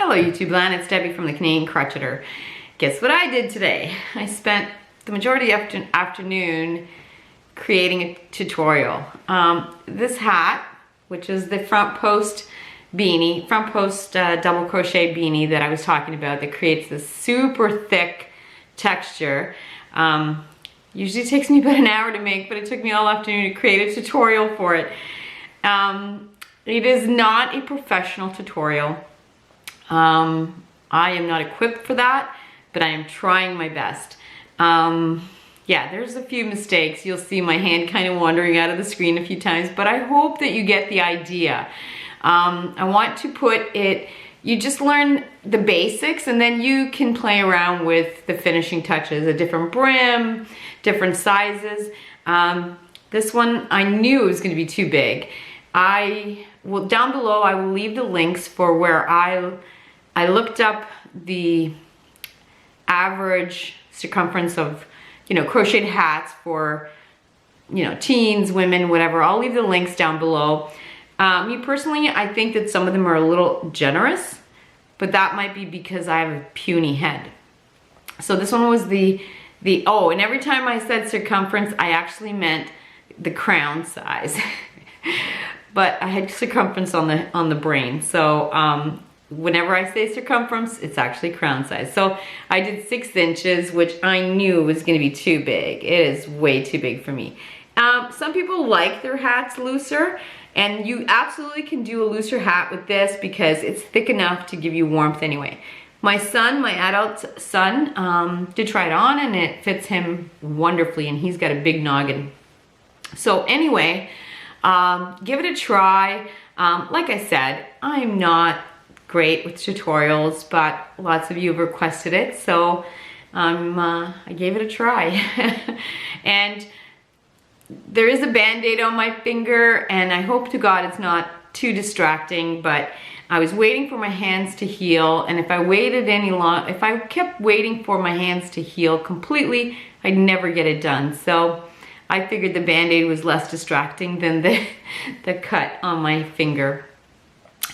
Hello YouTube land, it's Debbie from the Canadian Crocheter. Guess what I did today? I spent the majority of the afternoon creating a tutorial. This hat, which is the front post beanie, double crochet beanie that I was talking about that creates this super thick texture. Usually takes me about an hour to make, but it took me all afternoon to create a tutorial for it. It is not a professional tutorial. I am not equipped for that, but I am trying my best. Yeah, there's a few mistakes. You'll see my hand kind of wandering out of the screen a few times, but I hope that you get the idea. I want to put it, you just learn the basics and then you can play around with the finishing touches, a different brim, different sizes. This one, I knew it was going to be too big. Down below, I will leave the links for where I looked up the average circumference of, crocheted hats for, teens, women, whatever. I'll leave the links down below. Me personally, I think that some of them are a little generous, but that might be because I have a puny head. So this one was oh, and every time I said circumference, I actually meant the crown size. But I had circumference on the brain. So whenever I say circumference, it's actually crown size. So I did 6 inches, which I knew was gonna be too big. It is way too big for me. Some people like their hats looser, and you absolutely can do a looser hat with this because it's thick enough to give you warmth anyway. My son, my adult son, did try it on and it fits him wonderfully, and he's got a big noggin. So anyway, give it a try. Like I said, I'm not great with tutorials, but lots of you have requested it, so I gave it a try. And there is a band-aid on my finger, and I hope to God it's not too distracting, but I was waiting for my hands to heal, and if I kept waiting for my hands to heal completely, I'd never get it done. So I figured the band-aid was less distracting than the cut on my finger.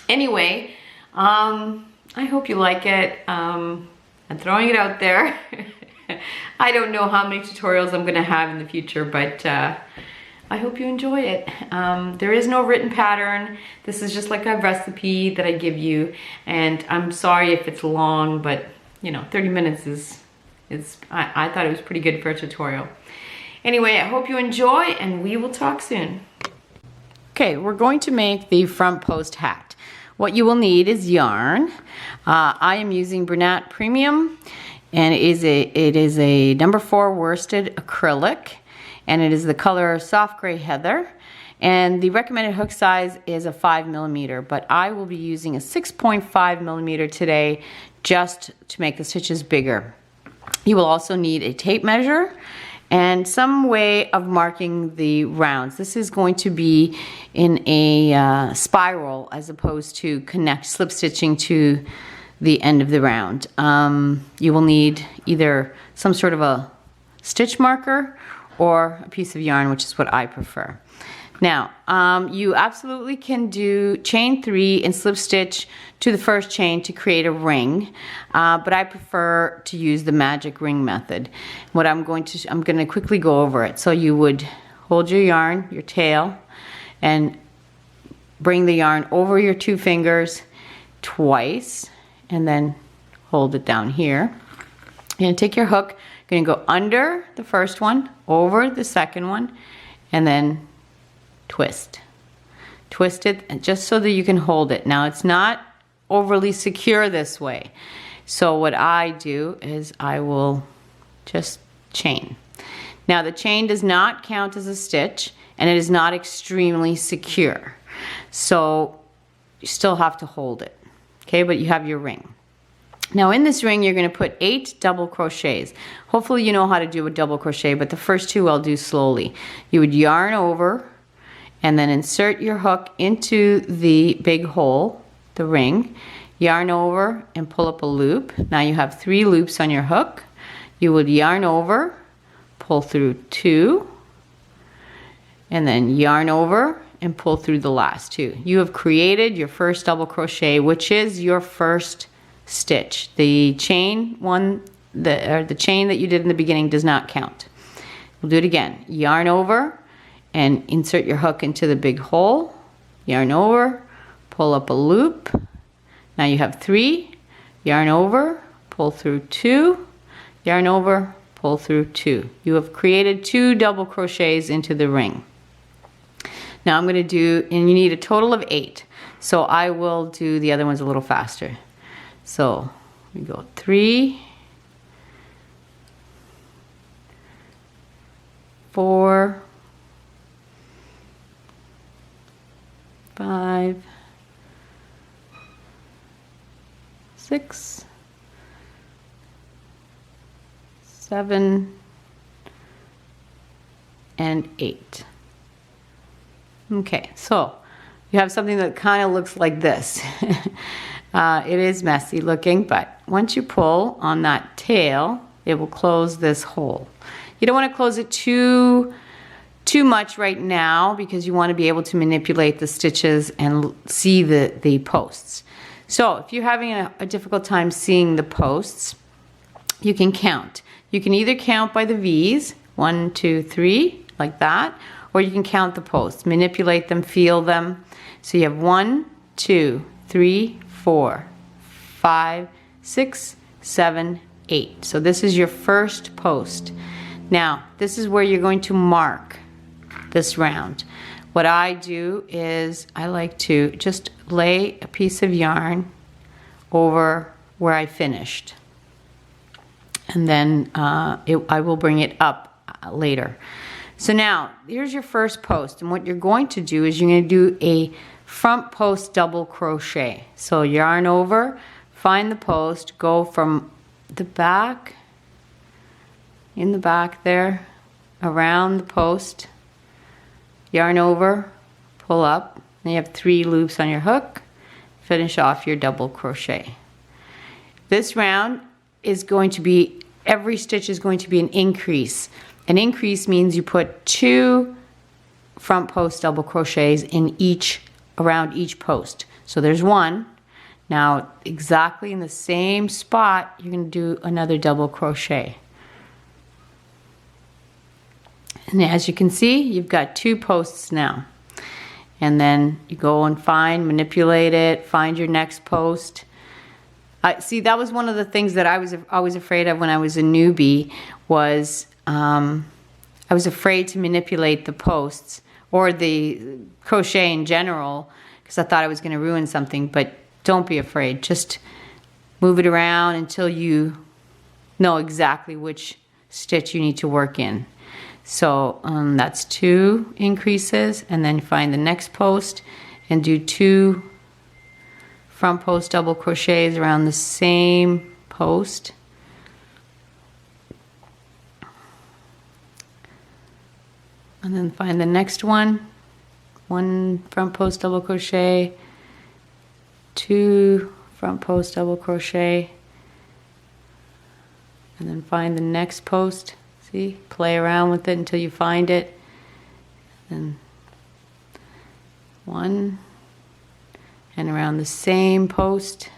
Anyway, I hope you like it. I'm throwing it out there. I don't know how many tutorials I'm gonna have in the future, but I hope you enjoy it. There is no written pattern. This is just like a recipe that I give you, and I'm sorry if it's long, but 30 minutes is I thought it was pretty good for a tutorial. Anyway, I hope you enjoy, and we will talk soon. Okay, we're going to make the front post hat. What you will need is yarn. I am using Bernat Premium, and it is a number 4 worsted acrylic, and it is the color soft gray heather, and the recommended hook size is a 5mm, but I will be using a 6.5mm today just to make the stitches bigger. You will also need a tape measure and some way of marking the rounds. This is going to be in a spiral as opposed to slip stitching to the end of the round. You will need either some sort of a stitch marker or a piece of yarn, which is what I prefer. Now, you absolutely can do chain 3 and slip stitch to the first chain to create a ring, but I prefer to use the magic ring method. What I'm going to quickly go over it. So you would hold your yarn, your tail, and bring the yarn over your 2 fingers twice, and then hold it down here. You're gonna take your hook, you're gonna go under the first one, over the second one, and then twist it, and just so that you can hold it. Now it's not overly secure this way, so what I do is I will just chain. Now the chain does not count as a stitch, and it is not extremely secure, so you still have to hold it, okay? But you have your ring. Now in this ring, you're going to put 8 double crochets. Hopefully you know how to do a double crochet, but the first 2 I'll do slowly. You would yarn over and then insert your hook into the big hole, the ring, yarn over and pull up a loop. Now you have 3 loops on your hook. You would yarn over, pull through 2, and then yarn over and pull through the last 2. You have created your first double crochet, which is your first stitch. The chain one, the chain that you did in the beginning does not count. We'll do it again. Yarn over and insert your hook into the big hole. Yarn over, pull up a loop. Now you have 3. Yarn over, pull through 2. Yarn over, pull through 2. You have created 2 double crochets into the ring. Now I'm going to do, and you need a total of 8. So I will do the other ones a little faster. So we go 3, 4, 5, 6, 7, and 8. Okay, so you have something that kind of looks like this. It is messy looking, but once you pull on that tail, it will close this hole. You don't want to close it too much right now because you want to be able to manipulate the stitches and see the posts. So if you're having a difficult time seeing the posts, you can count. You can either count by the V's, 1, 2, 3, like that, or you can count the posts, manipulate them, feel them. So you have 1, 2, 3, 4, 5, 6, 7, 8. So this is your first post. Now, this is where you're going to mark this round. What I do is I like to just lay a piece of yarn over where I finished. And then I will bring it up later. So now, here's your first post. And what you're going to do is you're going to do a front post double crochet. So yarn over, find the post, go from the back, in the back there, around the post, yarn over, pull up, and you have 3 loops on your hook, finish off your double crochet. This round is going to be, every stitch is going to be an increase. An increase means you put 2 front post double crochets in around each post. So there's 1. Now exactly in the same spot, you're going to do another double crochet. And as you can see, you've got 2 posts now. And then you go and manipulate it, find your next post. See, that was one of the things that I was always afraid of when I was a newbie, was I was afraid to manipulate the posts or the crochet in general because I thought I was going to ruin something. But don't be afraid. Just move it around until you know exactly which stitch you need to work in. So that's 2 increases, and then find the next post and do 2 front post double crochets around the same post. And then find the next one, 1 front post double crochet, 2 front post double crochet, and then find the next post. See, play around with it until you find it. Then 1, and around the same post,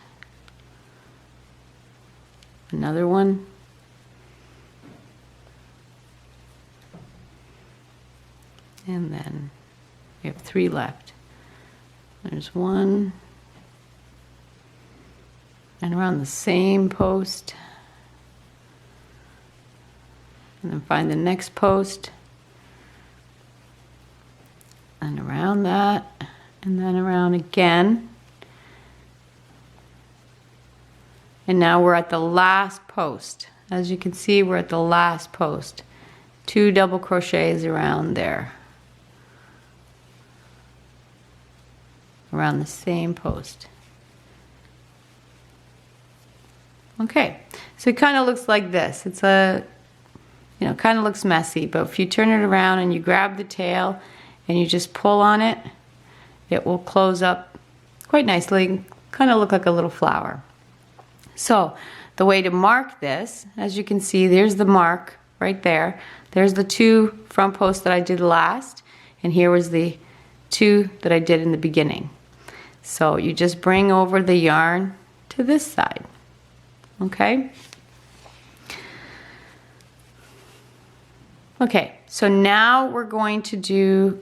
another one. And then we have 3 left. There's 1, and around the same post. And then find the next post, and around that, and then around again. And now we're at the last post. As you can see, we're at the last post. 2 double crochets around there, around the same post. Okay, so it kind of looks like this. It's kind of looks messy, but if you turn it around and you grab the tail and you just pull on it, it will close up quite nicely, kind of look like a little flower. So the way to mark this, as you can see, there's the mark right there. There's the 2 front posts that I did last, and here was the 2 that I did in the beginning. So you just bring over the yarn to this side. okay? Okay, so now we're going to do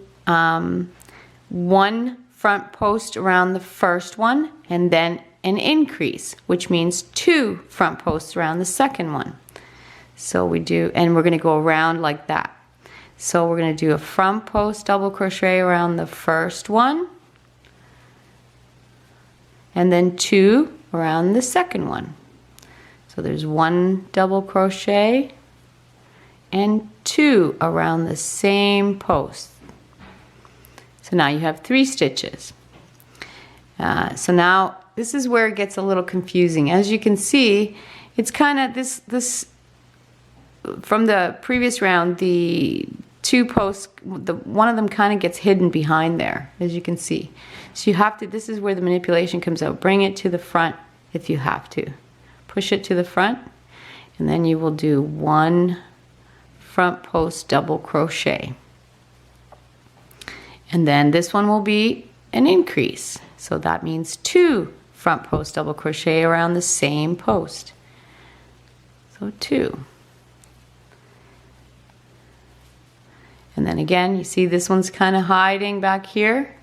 one front post around the first one and then an increase, which means 2 front posts around the second one. So we do, and we're going to go around like that. So we're going to do a front post double crochet around the first one and then 2 around the second one. So there's 1 double crochet and 2 around the same post. So now you have 3 stitches. So now this is where it gets a little confusing. As you can see, it's kind of this from the previous round, the 2 posts, one of them kind of gets hidden behind there, as you can see. So you have to, this is where the manipulation comes out. Bring it to the front if you have to. Push it to the front, and then you will do 1 front post double crochet. And then this one will be an increase. So that means 2 front post double crochet around the same post. So 2. And then again, you see this one's kind of hiding back here.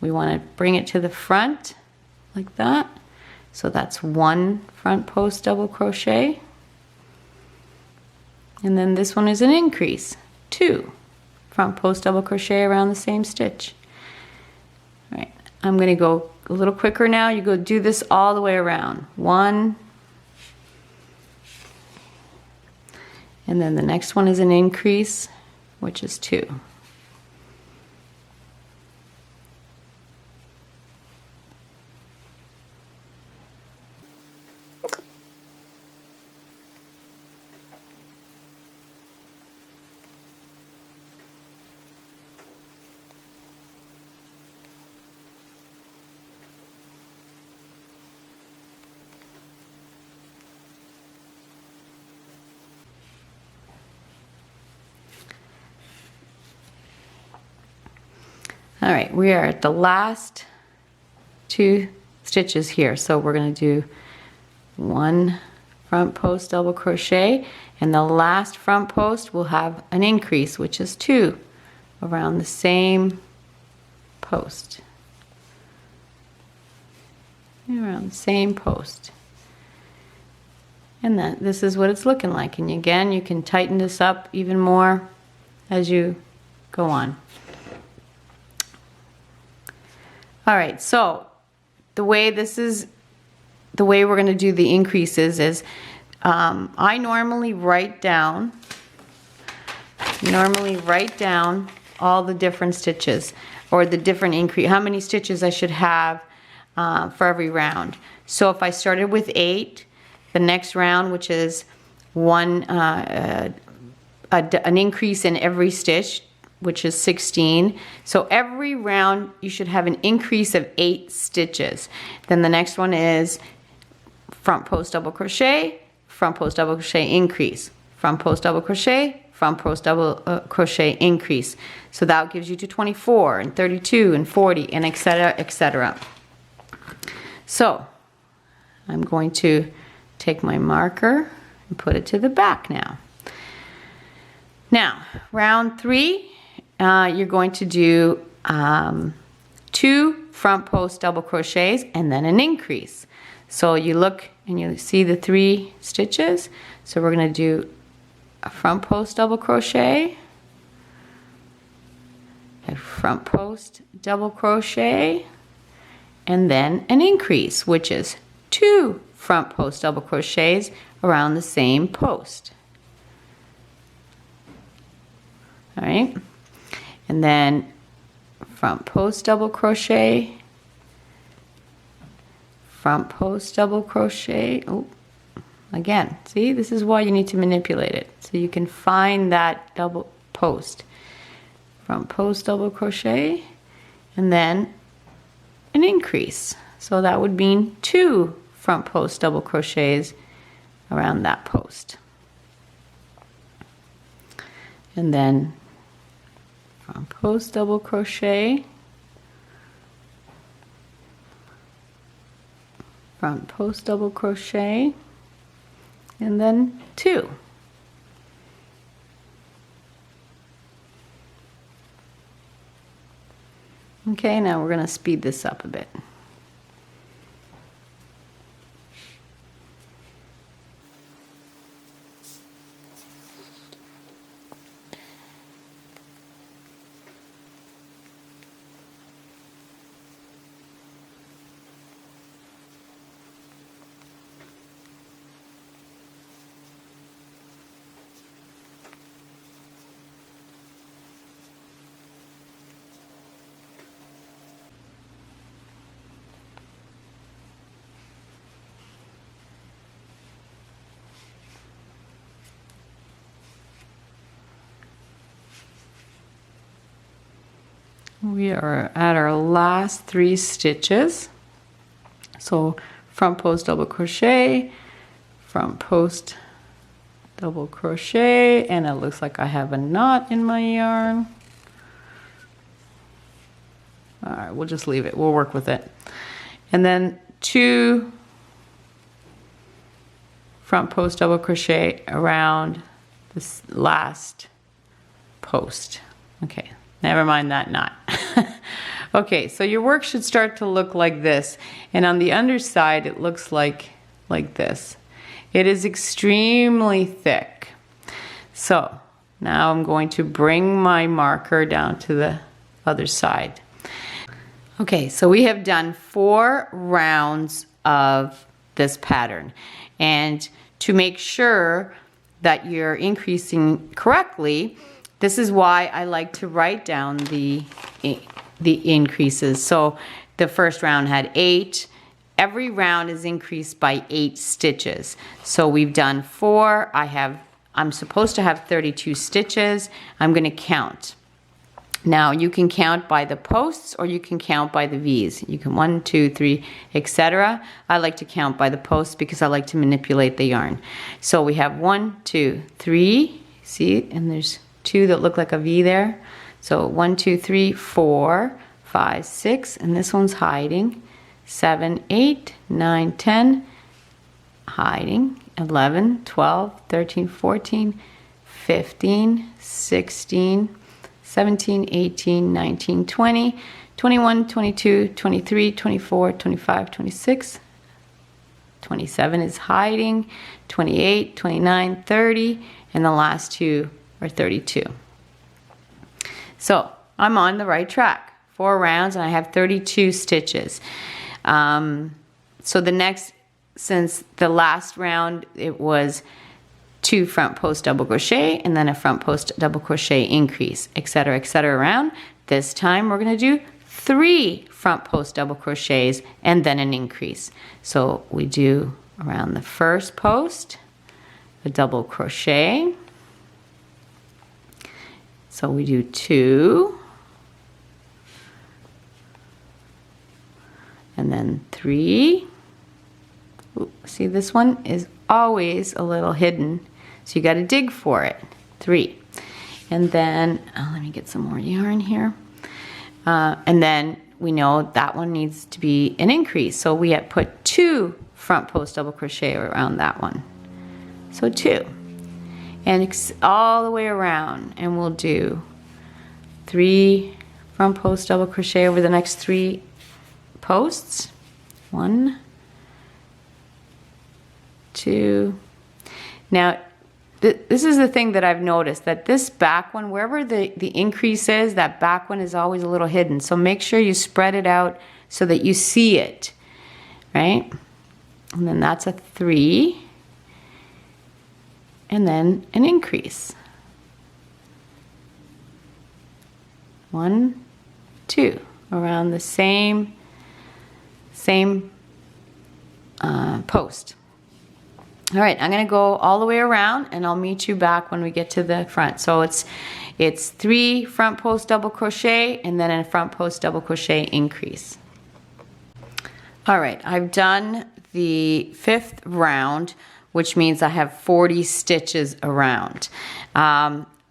We want to bring it to the front like that. So that's 1 front post double crochet. And then this one is an increase, 2 front post double crochet around the same stitch. All right, I'm going to go a little quicker now. You go do this all the way around. 1. And then the next one is an increase, which is 2. All right, we are at the last 2 stitches here. So we're going to do 1 front post double crochet, and the last front post will have an increase, which is 2 around the same post. Around the same post. And then this is what it's looking like. And again, you can tighten this up even more as you go on. All right, so the way we're going to do the increases is I normally write down all the different stitches, or the different increase, how many stitches I should have for every round. So if I started with 8, the next round, which is an increase in every stitch, which is 16. So every round you should have an increase of 8 stitches. Then the next one is front post double crochet, front post double crochet, increase, front post double crochet, front post double crochet, increase. So that gives you to 24 and 32 and 40 and etc., etc. So I'm going to take my marker and put it to the back now. Now, round 3, you're going to do 2 front post double crochets and then an increase. So you look and you see the 3 stitches. So we're going to do a front post double crochet, a front post double crochet, and then an increase, which is 2 front post double crochets around the same post. All right. And then front post double crochet, front post double crochet. Oh, again, see, this is why you need to manipulate it, so you can find that double post. Front post double crochet, and then an increase. So that would mean 2 front post double crochets around that post. And then front post double crochet, front post double crochet, and then 2. Okay, now we're going to speed this up a bit. We are at our last 3 stitches. So front post double crochet, front post double crochet, and it looks like I have a knot in my yarn. All right, we'll just leave it. We'll work with it. And then 2 front post double crochet around this last post. Okay, never mind that knot. Okay, so your work should start to look like this, and on the underside it looks like this. It is extremely thick. So now I'm going to bring my marker down to the other side. Okay, so we have done 4 rounds of this pattern, and to make sure that you're increasing correctly, this is why I like to write down the increases. So the first round had 8. Every round is increased by 8 stitches. So we've done 4. I'm supposed to have 32 stitches. I'm going to count. Now you can count by the posts or you can count by the V's. You can 1, 2, 3, etc. I like to count by the posts because I like to manipulate the yarn. So we have 1, 2, 3. See, and there's 2 that look like a V there. So 1, 2, 3, 4, 5, 6, and this one's hiding. 7, 8, 9, 10, hiding. 11, 12, 13, 14, 15, 16, 17, 18, 19, 20, 21, 22, 23, 24, 25, 26, 27 is hiding, 28, 29, 30, and the last 2 are 32. So I'm on the right track. 4 rounds and I have 32 stitches. So the next, since the last round it was 2 front post double crochet and then a front post double crochet increase, etc., etc. around. This time we're going to do 3 front post double crochets and then an increase. So we do around the first post a double crochet. So we do 2 and then 3. Ooh, see, this one is always a little hidden, so you got to dig for it. 3, and then let me get some more yarn here, and then we know that one needs to be an increase, so we have put 2 front post double crochet around that one. So 2, and all the way around, and we'll do 3 front post double crochet over the next 3 posts. 1, 2. Now this is the thing that I've noticed, that this back one, wherever the increase is, that back one is always a little hidden. So make sure you spread it out so that you see it, right? And then that's a 3, and then an increase. 1, 2, around the same post. All right, I'm going to go all the way around and I'll meet you back when we get to the front. So it's 3 front post double crochet and then a front post double crochet increase. All right, I've done the 5th round, which means I have 40 stitches around.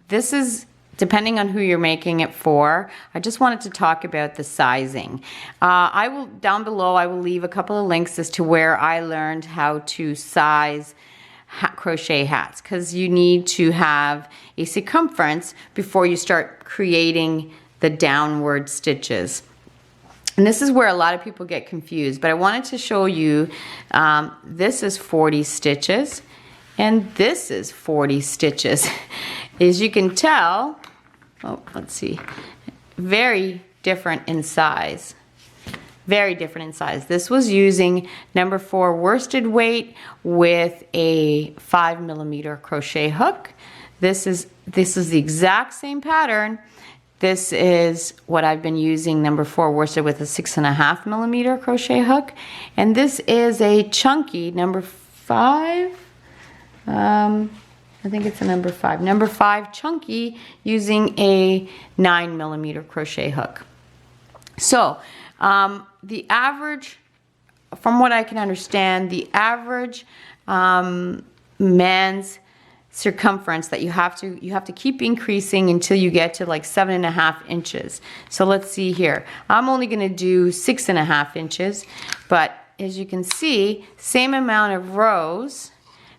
This is depending on who you're making it for. I just wanted to talk about the sizing. Down below I will leave a couple of links as to where I learned how to size crochet hats, because you need to have a circumference before you start creating the downward stitches. And this is where a lot of people get confused, but I wanted to show you, this is 40 stitches and this is 40 stitches. As you can tell, oh, let's see, very different in size. Very different in size. This was using number 4 worsted weight with a 5mm crochet hook. This is the exact same pattern. This is what I've been using, number 4 worsted with a 6.5mm crochet hook. And this is a chunky number 5. I think it's a number 5. Number 5 chunky using a 9mm crochet hook. So the average, from what I can understand, the average man's circumference that you have to keep increasing until you get to like 7.5 inches. So let's see here. I'm only going to do 6.5 inches, but as you can see, same amount of rows,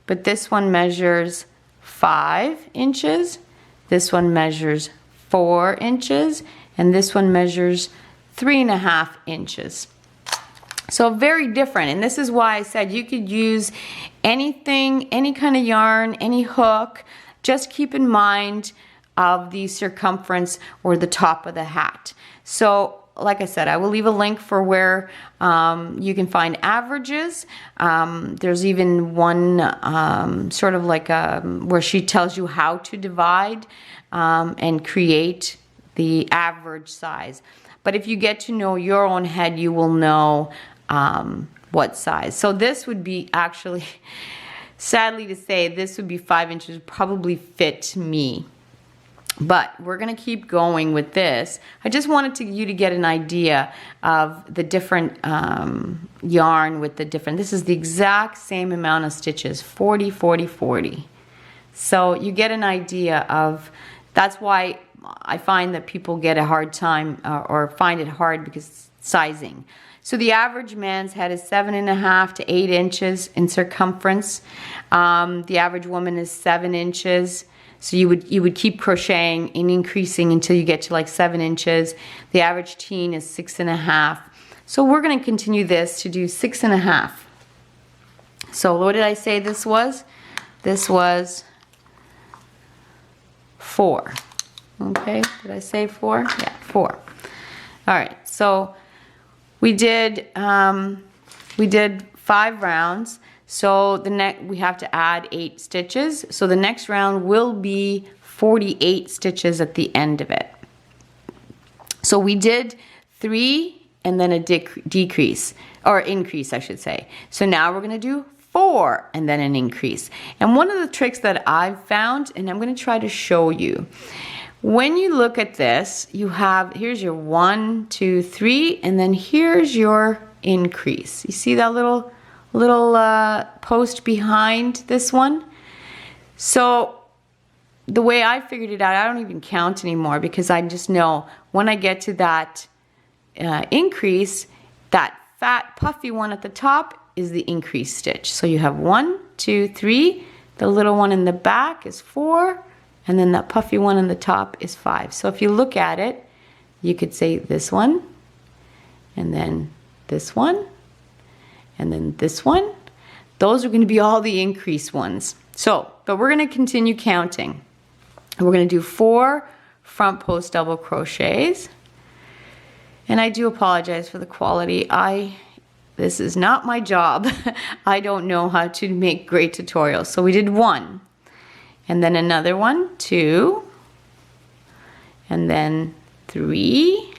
but this one measures 5 inches, this one measures 4 inches, and this one measures 3.5 inches. So very different, and this is why I said you could use anything, any kind of yarn, any hook. Just keep in mind of the circumference or the top of the hat. So like I said, I will leave a link for where you can find averages. There's even one sort of like where she tells you how to divide and create the average size. But if you get to know your own head, you will know what size. So this would be actually, sadly to say, this would be 5 inches, probably fit me. But we're gonna keep going with this. I just wanted you to get an idea of the different yarn with the different, this is the exact same amount of stitches, 40, 40, 40. So you get an idea of, that's why I find that people get a hard time or find it hard because sizing. So the average man's head is 7.5 to 8 inches in circumference. The average woman is 7 inches. So you would keep crocheting and increasing until you get to like 7 inches. The average teen is 6.5. So we're going to continue this to do 6.5. So what did I say this was? This was 4. Okay, did I say 4? Yeah, 4. All right, so we did 5 rounds. So we have to add 8 stitches. So the next round will be 48 stitches at the end of it. So we did 3 and then a decrease, or increase I should say. So now we're gonna do 4 and then an increase. And one of the tricks that I've found, and I'm gonna try to show you, when you look at this, you have, here's your 1, 2, 3, and then here's your increase. You see that little post behind this one? So the way I figured it out, I don't even count anymore because I just know when I get to that increase, that fat puffy one at the top is the increase stitch. So you have 1, 2, 3, the little one in the back is 4, and then that puffy one on the top is 5. So if you look at it, you could say this one, and then this one, and then this one. Those are going to be all the increase ones. So, but we're going to continue counting. We're going to do 4 front post double crochets. And I do apologize for the quality. This is not my job. I don't know how to make great tutorials. So we did 1. And then another one, 2, and then 3,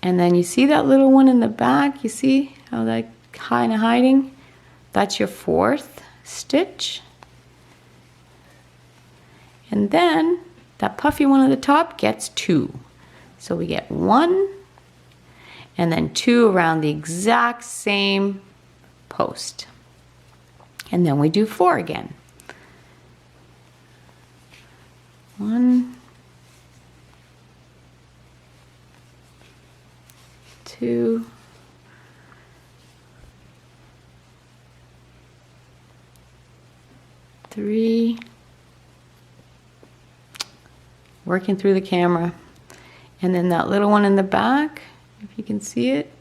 and then you see that little one in the back, you see how that kind of hiding? That's your 4th stitch. And then that puffy one at the top gets 2. So we get 1 and then 2 around the exact same post. And then we do 4 again. 1, 2, 3, working through the camera, and then that little one in the back, if you can see it,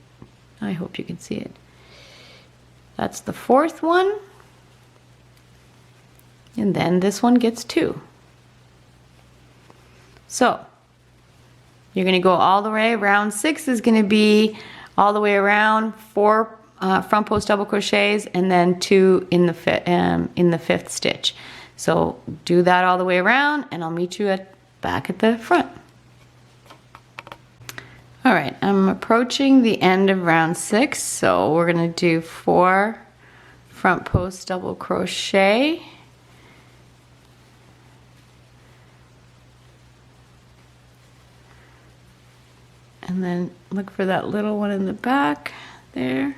I hope you can see it. That's the 4th one, and then this one gets 2. So you're going to go all the way. Round 6 is going to be all the way around 4 front post double crochets and then 2 in the 5th stitch. So do that all the way around, and I'll meet you back at the front. All right, I'm approaching the end of round 6, so we're going to do 4 front post double crochet. And then look for that little one in the back there.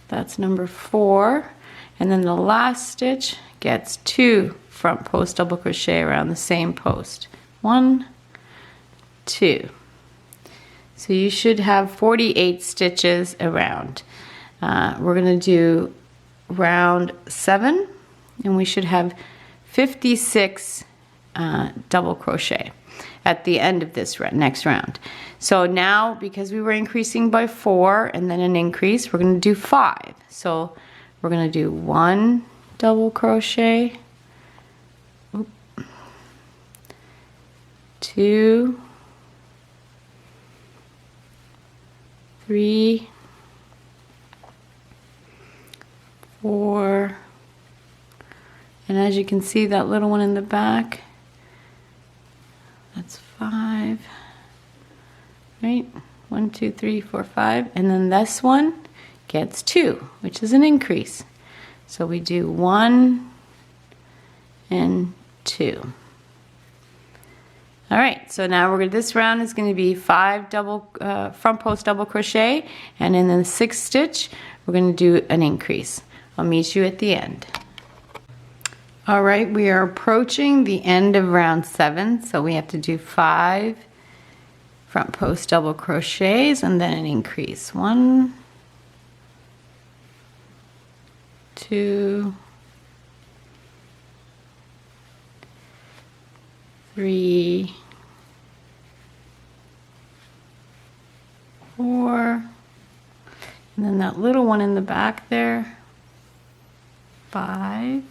That's number 4. And then the last stitch gets 2 front post double crochet around the same post. 1, 2. So you should have 48 stitches around. We're going to do round 7, and we should have 56 double crochet at the end of this next round. So now, because we were increasing by 4 and then an increase, we're going to do 5. So we're going to do 1 double crochet, 2, 3, 4, and as you can see, that little one in the back, that's 5, right? 1, 2, 3, 4, 5, and then this one gets 2, which is an increase. So we do 1 and 2. All right, so now this round is going to be 5 front post double crochet, and in the 6th stitch, we're going to do an increase. I'll meet you at the end. All right, we are approaching the end of round 7, so we have to do 5 front post double crochets and then an increase. 1, 2, 3, 4, and then that little one in the back there, 5,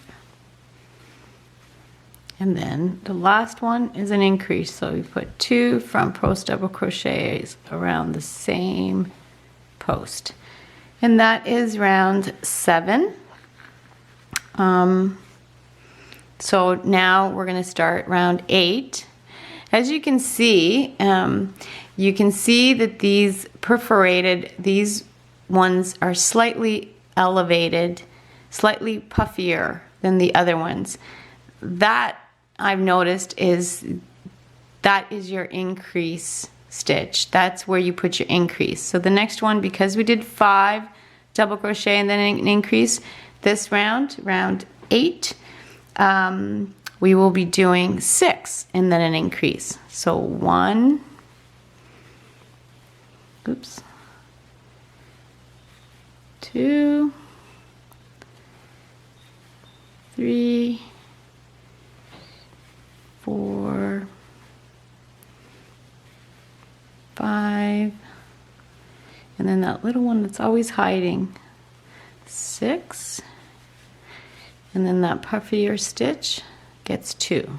and then the last one is an increase, so we put 2 front post double crochets around the same post, and that is round 7. So now we're going to start round 8. As you can see that these perforated, these ones are slightly elevated, slightly puffier than the other ones. That I've noticed is your increase stitch. That's where you put your increase. So the next one, because we did 5 double crochet and then an increase, this round 8, we will be doing 6 and then an increase. So 1, oops, 2, 3, 4, 5, and then that little one that's always hiding, 6, and then that puffier stitch gets 2.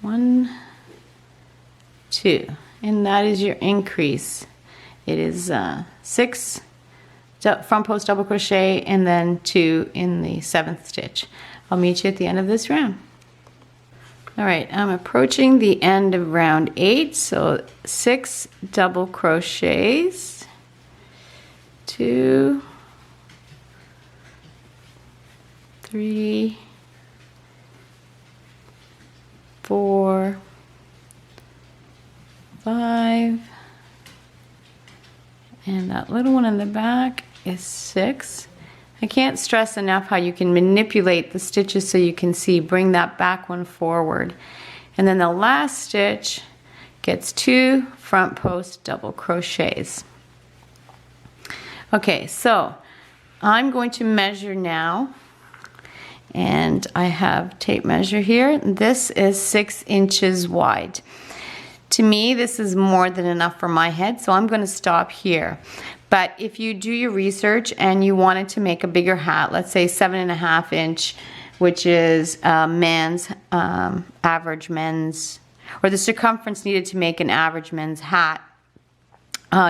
1, 2, and that is your increase. It is 6 front post double crochet and then 2 in the 7th stitch. I'll meet you at the end of this round. All right, I'm approaching the end of round 8, so 6 double crochets, 2, 3, 4, 5, and that little one in the back is 6. I can't stress enough how you can manipulate the stitches so you can see, bring that back one forward. And then the last stitch gets 2 front post double crochets. Okay, so I'm going to measure now, And I have tape measure here. This is 6 inches wide. To me, this is more than enough for my head, so I'm gonna stop here. But if you do your research and you wanted to make a bigger hat, let's say 7.5 inch, which is man's, average men's, or the circumference needed to make an average men's hat,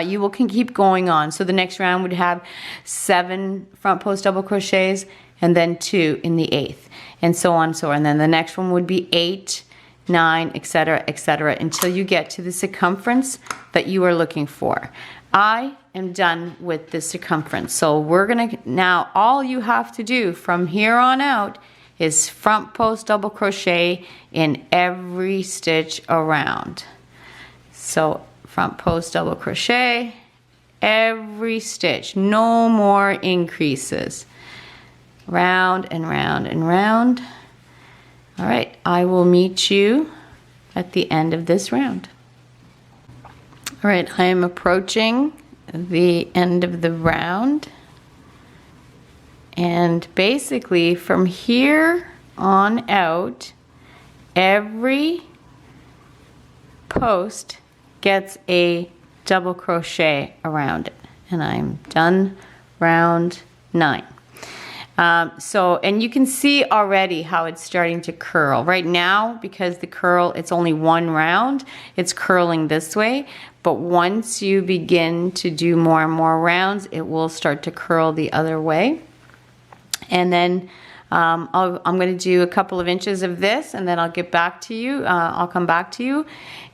you can keep going on. So the next round would have 7 front post double crochets and then 2 in the 8th, and so on and so on. And then the next one would be 8, 9, etc., until you get to the circumference that you are looking for. I am done with the circumference. So we're gonna, now all you have to do from here on out is front post double crochet in every stitch around. So front post double crochet every stitch, no more increases. Round and round and round. All right, I will meet you at the end of this round. All right, I am approaching the end of the round. And basically from here on out, every post gets a double crochet around it. And I'm done round 9. And you can see already how it's starting to curl. Right now, because the curl, it's only 1 round, it's curling this way. But once you begin to do more and more rounds, it will start to curl the other way. And then I'm going to do a couple of inches of this, and then I'll get back to you. I'll come back to you,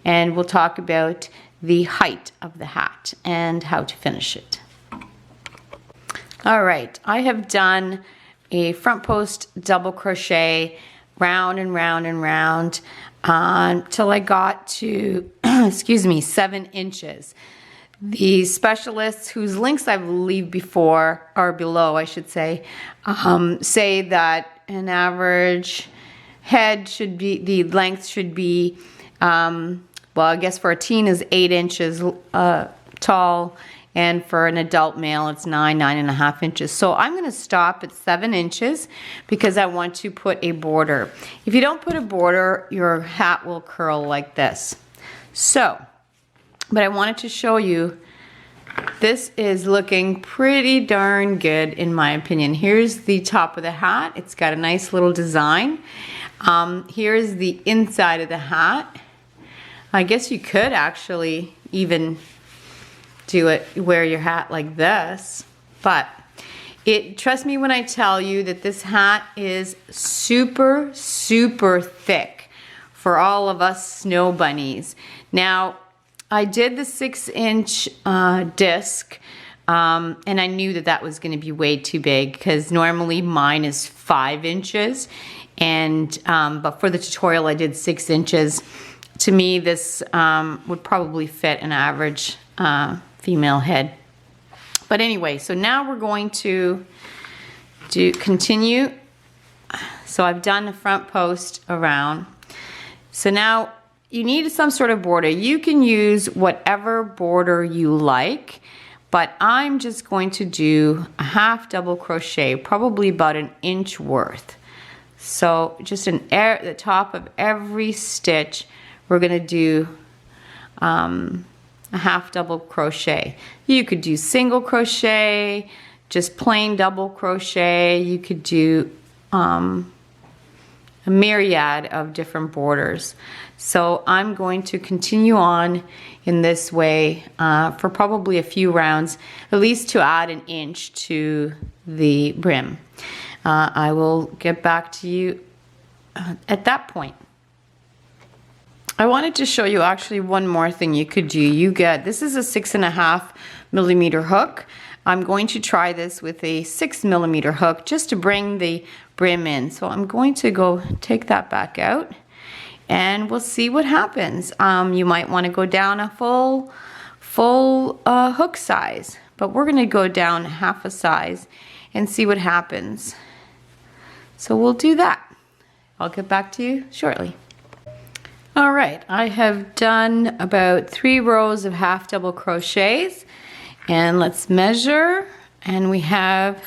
and we'll talk about the height of the hat and how to finish it. All right, I have done a front post double crochet round and round and round till I got to, excuse me, 7 inches. The specialists whose links I will leave before, or below I should say that an average head should be, the length should be, well, I guess for a teen is 8 inches tall, and for an adult male it's 9.5 inches. So I'm going to stop at 7 inches because I want to put a border. If you don't put a border, your hat will curl like this. So, but I wanted to show you, this is looking pretty darn good in my opinion. Here's the top of the hat. It's got a nice little design. Here's the inside of the hat. I guess you could actually even do it, wear your hat like this, but trust me when I tell you that this hat is super, super thick for all of us snow bunnies. Now, I did the 6-inch disc, and I knew that that was going to be way too big because normally mine is 5 inches, and but for the tutorial I did 6 inches. To me, this would probably fit an average female head. But anyway, so now we're going to continue. So I've done the front post around. So now you need some sort of border. You can use whatever border you like, but I'm just going to do a half double crochet, probably about 1 inch worth. So just at the top of every stitch, we're going to do a half double crochet. You could do single crochet, just plain double crochet. You could do a myriad of different borders. So I'm going to continue on in this way for probably a few rounds, at least to add 1 inch to the brim. I will get back to you at that point. I wanted to show you actually one more thing you could do. This is a 6.5 millimeter hook. I'm going to try this with a 6 millimeter hook just to bring the brim in. So I'm going to go take that back out and we'll see what happens. You might want to go down a full hook size, but we're going to go down half a size and see what happens. So we'll do that. I'll get back to you shortly. All right, I have done about 3 rows of half double crochets, and let's measure, and we have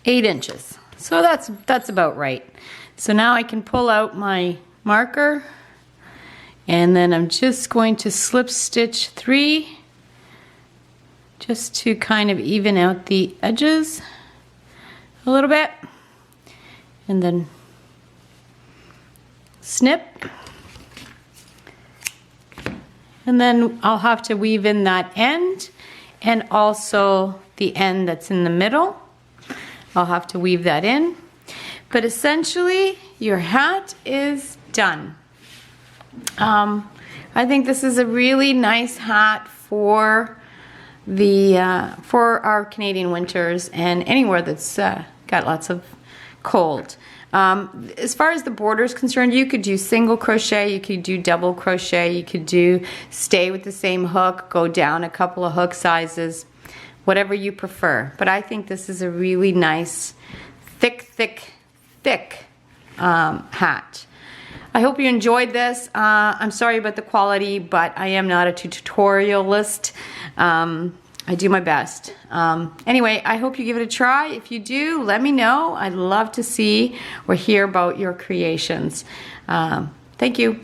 8 inches. So that's about right. So now I can pull out my marker, and then I'm just going to slip stitch 3 just to kind of even out the edges a little bit, and then snip, and then I'll have to weave in that end and also the end that's in the middle. I'll have to weave that in, but essentially your hat is done. I think this is a really nice hat for our Canadian winters and anywhere that's got lots of cold. As far as the border is concerned, you could do single crochet, you could do double crochet, you could do stay with the same hook, go down a couple of hook sizes, whatever you prefer. But I think this is a really nice thick hat. I hope you enjoyed this. I'm sorry about the quality, but I am not a tutorialist. I do my best. Anyway, I hope you give it a try. If you do, let me know. I'd love to see or hear about your creations. Thank you.